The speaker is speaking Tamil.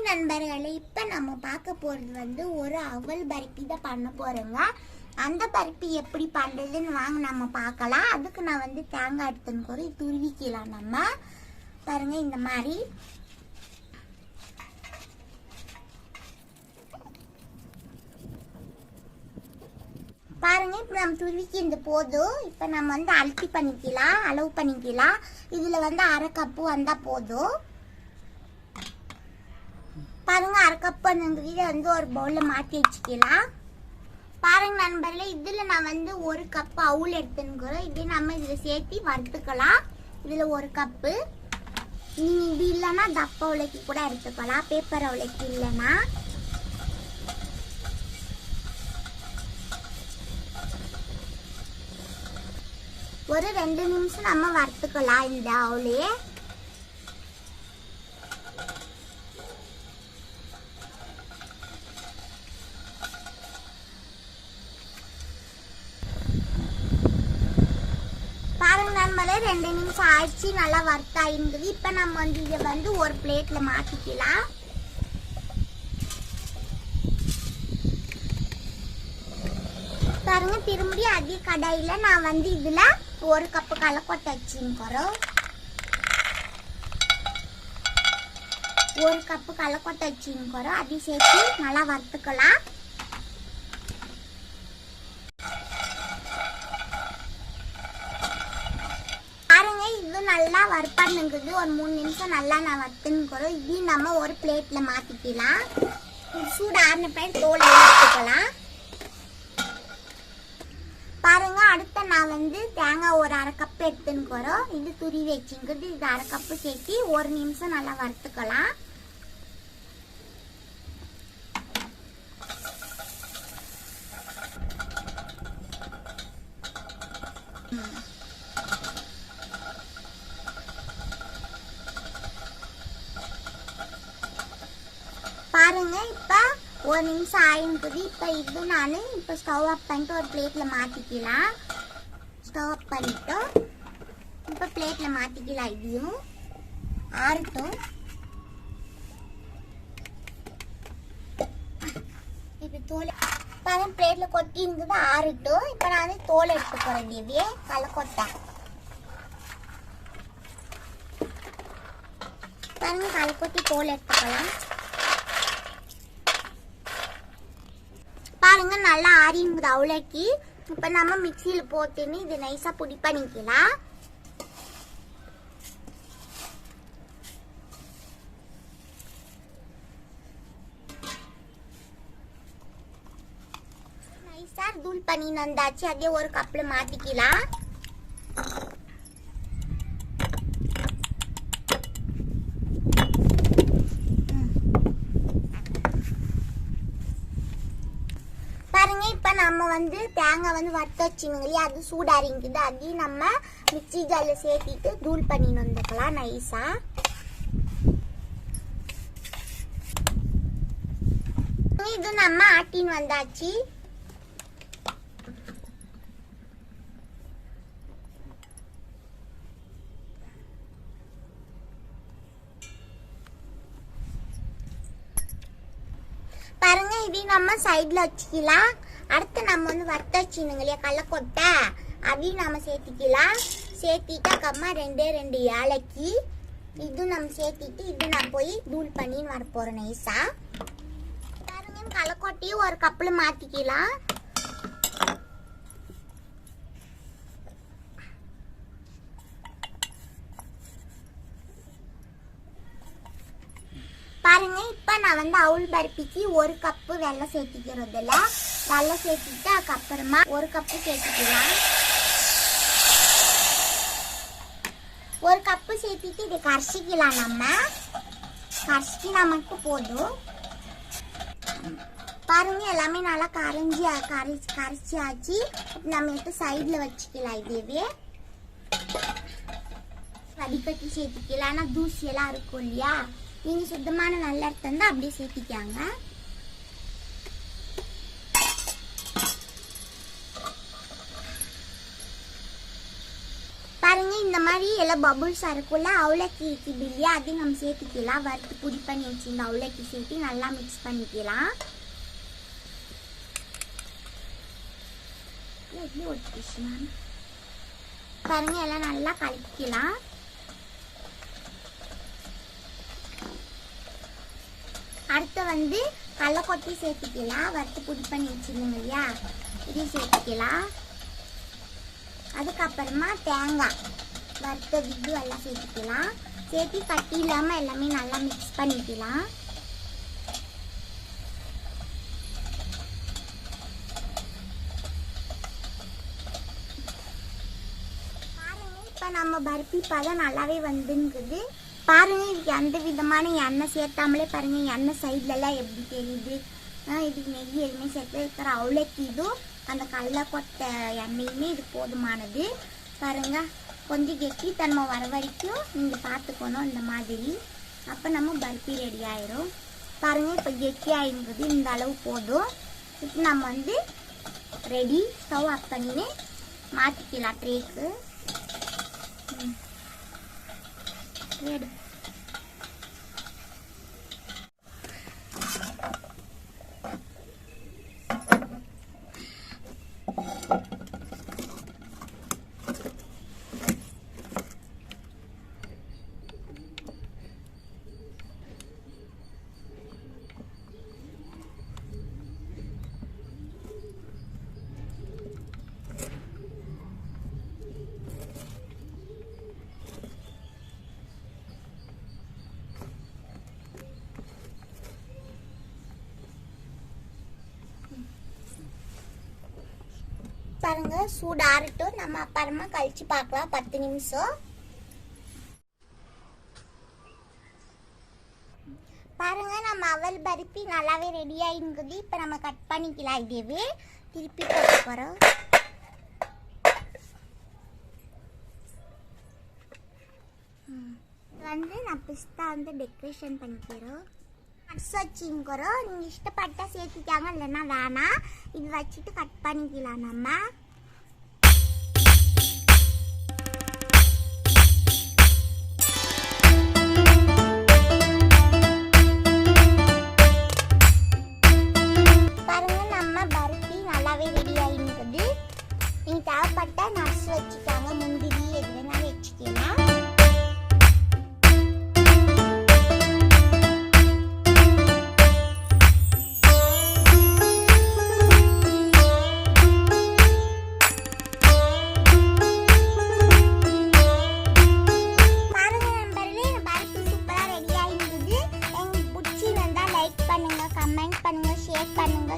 நண்பர்களே, இப்போ நம்ம பார்க்க போகிறது வந்து ஒரு அவல் பருப்பி தான் பண்ண போகிறோங்க. அந்த பருப்பி எப்படி பண்ணுறதுன்னு வாங்க நம்ம பார்க்கலாம். அதுக்கு நான் வந்து தேங்காய் எடுத்துன்னு துருவிக்கலாம். நம்ம பாருங்க, இந்த மாதிரி பாருங்க. இப்போ நம்ம துருவிக்கு இந்த போதும். இப்போ நம்ம வந்து அழுத்தி பண்ணிக்கலாம், அளவு பண்ணிக்கலாம். இதில் வந்து அரை கப்பு வந்தால் போதும். பாருங்க, அரை கப்பு வந்து ஒரு பவுலில் மாற்றி வச்சுக்கலாம். பாருங்க நண்பர்களே, இதில் நான் வந்து ஒரு கப்பு அவுல் எடுத்துக்கிறோம். இதே நம்ம இதில் சேர்த்து வறுத்துக்கலாம். இதில் ஒரு கப்பு. நீங்கள் இது இல்லைன்னா தப்ப உலக்கி கூட எடுத்துக்கலாம், பேப்பர் உலக்கி இல்லைன்னா. ஒரு 2 நிமிஷம் நம்ம வறுத்துக்கலாம் இந்த அவுலே. பாருங்க நம்மளே 2 நிமிஷம் ஆயிடுச்சு, நல்லா வறுத்தாயிருந்தது. இப்போ நம்ம வந்து இதை வந்து ஒரு பிளேட்ல மாத்திக்கலாம். பாருங்க, திரும்பி அதே கடாயில நான் வந்து இதுல ஒரு கப்பு கலக்கொட்டை வச்சுக்கிறோம். ஒரு கப்பு கலக்கொட்டை வச்சுக்கிறோம். அதையும் சேர்த்து நல்லா வறுத்துக்கலாம். பாருங்க, இது நல்லா வறுப்பானுங்குது. ஒரு 3 நிமிஷம் நல்லா நான் வறுத்துக்கிறோம். இதையும் நம்ம ஒரு பிளேட்ல மாத்திக்கலாம். சூடு ஆறின பிறகு தோலை எடுத்துக்கலாம். பாருங்க, அடுத்த நான் வந்து தேங்காய் ஒரு அரை கப்பு எடுத்துக்கிறோம். இது துருவி வச்சுங்கிறது. இது அரை கப்பு சேர்த்து ஒரு நிமிஷம் நல்லா வறுத்துக்கலாம். பாருங்க, இப்ப ஒரு நிமிஷம் ஆயிடுது. இப்போ இது நான் இப்போ ஸ்டவ் ஆஃப் பண்ணிட்டு ஒரு பிளேட்ல மாத்திக்கலாம். ஸ்டவ் ஆஃப் பண்ணிட்டு இப்போ பிளேட்ல மாத்திக்கலாம். இதையும் ஆறட்டும். இப்போ தோல் பாருங்க, பிளேட்ல கொட்டி இருந்தது, ஆறட்டும். இப்போ நான் தோல் எடுத்து போறேன். தேவியே கலக்கொட்டை பாருங்க, கலக்கொட்டி தோல் எடுத்துக்கலாம். பாருங்க, நல்லா ஆறிங்குது அவ்வளோக்கு. இப்போ நம்ம மிக்சியில் போட்டுன்னு இது நைஸா பொடி பண்ணிக்கலாம். நைஸா தூள் பண்ணி வந்தாச்சு. அதே ஒரு கப்ல மாத்திக்கலாம். நம்ம வந்து தேங்காய் வந்து வறுத்து வச்சுங்க இல்லையா, அது சூடாரிங்குது. அதையும் நம்ம மிக்சி ஜார்ல சேர்த்திட்டு தூள் பண்ணி வந்துக்கலாம் நைஸா. இது நம்ம ஆட்டின்னு வந்தாச்சு. பாருங்க, இதையும் நம்ம சைட்ல வச்சுக்கலாம். அடுத்து நம்ம வந்து வறுத்த வச்சுக்கணுங்க இல்லையா கல்லக்கொட்டை, அதையும் நம்ம சேர்த்திக்கலாம். சேர்த்திட்டு அக்கம்மா 2 ஏலக்கி இது நம்ம சேர்த்திட்டு இது நான் போய் தூள் பண்ணி வர போறேன் நைஸா. பாருங்க, கல்லக்கொட்டையும் ஒரு கப்ல மாத்திக்கலாம். பாருங்க, இப்ப நான் வந்து அவுல் பருப்பிக்கு ஒரு கப்பு வெல்லம் சேர்த்திக்கிறதுல வெல்லம் சேர்த்திட்டு அதுக்கப்புறமா ஒரு கப்பு சேர்த்திக்கலாம். ஒரு கப்பு சேர்த்திட்டு இதை கரைச்சிக்கலாம். நம்ம கரைச்சிக்கினா மட்டும் போதும். பாருங்க, எல்லாமே நல்லா கரைச்சி ஆச்சு. நம்ம எடுத்து சைட்ல வச்சுக்கலாம். இதேவே வடிகட்டி சேர்த்திக்கலாம். ஆனா தூசி எல்லாம் இருக்கும் இல்லையா, நீங்க சுத்தமான நல்ல இருந்தா அப்படியே சேர்த்திக்காங்க. பாருங்க, இந்த மாதிரி மாதிரி எல்லாம் பபுள்ஸாக இருக்கும்ல அவலக்கி இருக்குது இல்லையா, அதையும் நம்ம சேர்த்துக்கலாம். வறுத்து புடி பண்ணி வச்சுருந்த அவலக்கி சேர்த்து நல்லா மிக்ஸ் பண்ணிக்கலாம். எப்படி ஒட்டிச்சுனா பாருங்க, எல்லாம் நல்லா கலக்கிக்கலாம். அடுத்து வந்து கடலக்கொட்டை சேர்த்துக்கலாம். வறுத்து புடி பண்ணி வச்சுருந்தோங்க இல்லையா, இதையும் சேர்த்துக்கலாம். அதுக்கப்புறமா தேங்காய் வறுத்த விது எல்லாம் சேர்த்துக்கலாம். சேர்த்து கட்டி இல்லாமல் எல்லாமே நல்லா மிக்ஸ் பண்ணிக்கலாம். பாருங்க, இப்போ நம்ம பருப்பி பதம் நல்லாவே வந்துங்குது. பாருங்க, இதுக்கு எந்த விதமான எண்ணெய் சேர்த்தாமலே பாருங்க எண்ணெய் சைட்லலாம் எப்படி தெரியுது. இதுக்கு நெய் எதுவுமே சேர்த்து இருக்கிற அவ்வளோக்கு இதுவும் அந்த கடலக்கொட்டை எண்ணெயுமே இது போதுமானது. பாருங்க, கொஞ்சம் கெட்டித்தன்மை வர வரைக்கும் நீங்கள் பார்த்துக்கணும் இந்த மாதிரி. அப்போ நம்ம பருப்பி ரெடி ஆயிரும். பாருங்க, இப்போ கெட்டி ஆயிருந்தது இந்த அளவு போதும். இப்போ நம்ம வந்து ரெடி. ஸ்டவ் ஆஃப் பண்ணி மாற்றிக்கலாம் ட்ரேக்கு. ரெடி. பாருங்க, சூடாகட்டும். நம்ம அப்புறமா கழிச்சு பார்க்கலாம் 10 நிமிஷம். பாருங்க, நம்ம அவல் பருப்பி நல்லாவே ரெடி ஆகிருக்குது. இப்போ நம்ம கட் பண்ணிக்கலாம். இதேவே திருப்பி போட போகிறோம். வந்து நான் பிஸ்தா வந்து டெக்கரேஷன் பண்ணிக்கிறோம். நட்ஸ் வச்சுக்கிறோம். நீங்கள் இஷ்டப்பட்டா சேர்த்துக்காங்க, இல்லைன்னா வேணாம். இது வச்சுட்டு கட் பண்ணிக்கலாம் நம்ம. பாருங்க, நம்ம பருப்பி நல்லாவே ரெடி ஆகிருக்குது. நீங்கள் தேவைப்பட்டா நட்ஸ் வச்சுக்காங்க, முந்திரி எது வேணாலும் வச்சுக்கலாம். கமெண்ட் பண்ணுங்க, ஷேர் பண்ணுங்க,